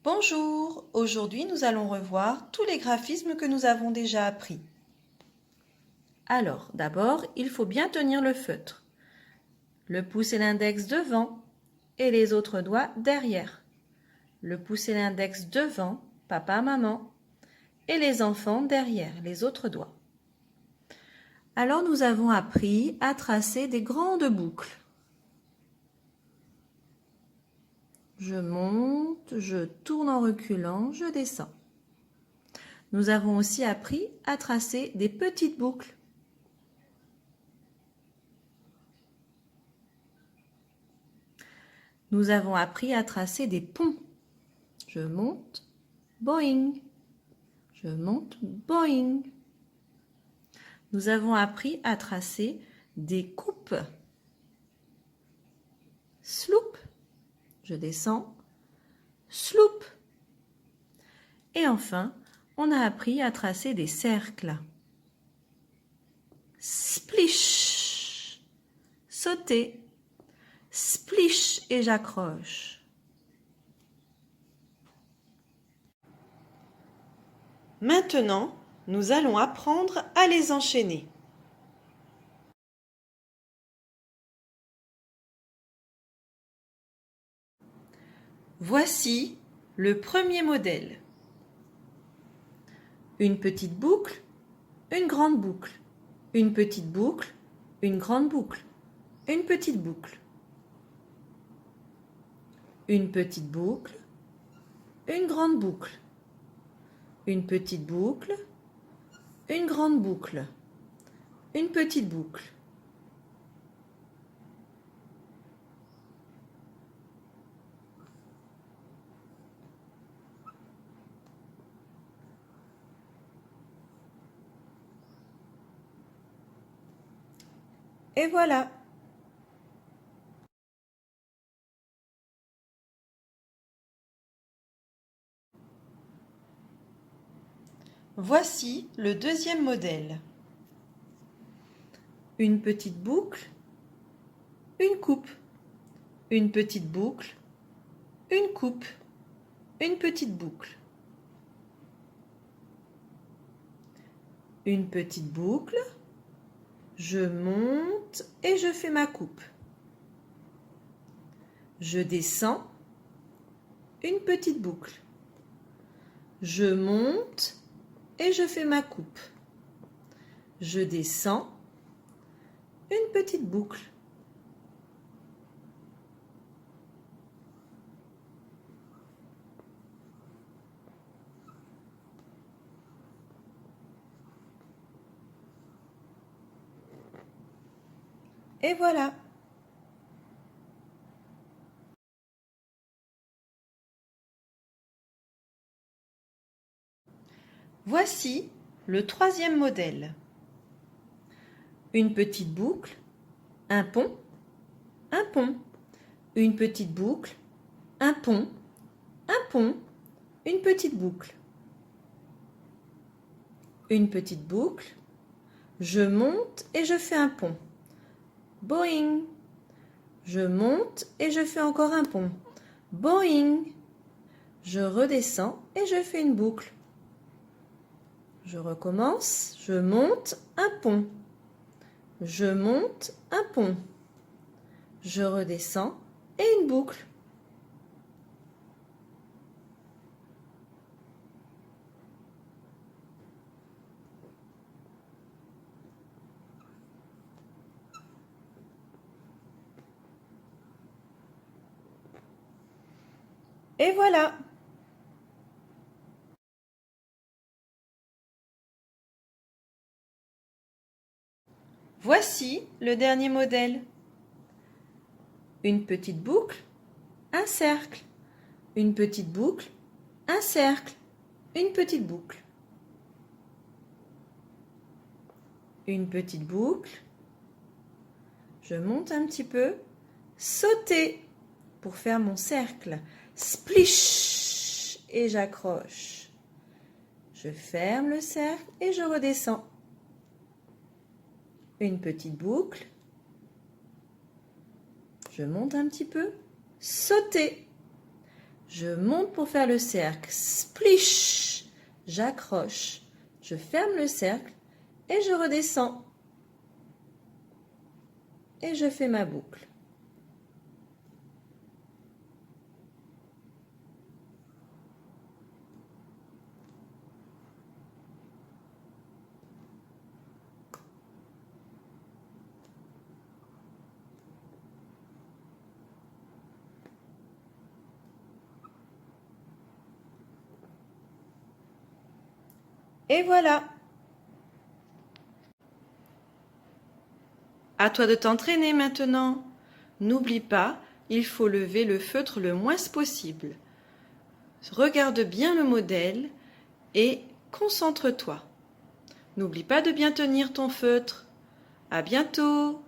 Bonjour, aujourd'hui nous allons revoir tous les graphismes que nous avons déjà appris. Alors, d'abord, il faut bien tenir le feutre. Le pouce et l'index devant et les autres doigts derrière. Le pouce et l'index devant, papa, maman, et les enfants derrière, les autres doigts. Alors nous avons appris à tracer des grandes boucles. Je monte, je tourne en reculant, je descends. Nous avons aussi appris à tracer des petites boucles. Nous avons appris à tracer des ponts. Je monte, boing. Je monte, boing. Nous avons appris à tracer des coupes. Sloop. Je descends, sloop. Et enfin, on a appris à tracer des cercles. Splish. Sauter. Splish et j'accroche. Maintenant, nous allons apprendre à les enchaîner. Voici le premier modèle. Une petite boucle, une grande boucle. Une petite boucle, une grande boucle. Une petite boucle. Une petite boucle, une grande boucle. Une petite boucle, une grande boucle. Une petite boucle. Et voilà. Voici le deuxième modèle. Une petite boucle, une coupe. Une petite boucle, une coupe. Une petite boucle. Une petite boucle. Je monte et je fais ma coupe. Je descends, une petite boucle. Je monte et je fais ma coupe. Je descends, une petite boucle. Et voilà. Voici le troisième modèle. Une petite boucle, un pont, un pont. Une petite boucle, un pont, une petite boucle. Une petite boucle, je monte et je fais un pont. Boing. Je monte et je fais encore un pont. Boing. Je redescends et je fais une boucle. Je recommence, je monte un pont. Je monte un pont. Je redescends et une boucle. Et voilà. Voici le dernier modèle. Une petite boucle, un cercle. Une petite boucle, un cercle. Une petite boucle. Une petite boucle. Je monte un petit peu. Sauter pour faire mon cercle. Splish et j'accroche. Je ferme le cercle et je redescends. Une petite boucle. Je monte un petit peu. Sauter. Je monte pour faire le cercle. Splish! J'accroche. Je ferme le cercle et je redescends. Et je fais ma boucle. Et voilà! À toi de t'entraîner maintenant. N'oublie pas, il faut lever le feutre le moins possible. Regarde bien le modèle et concentre-toi. N'oublie pas de bien tenir ton feutre. À bientôt!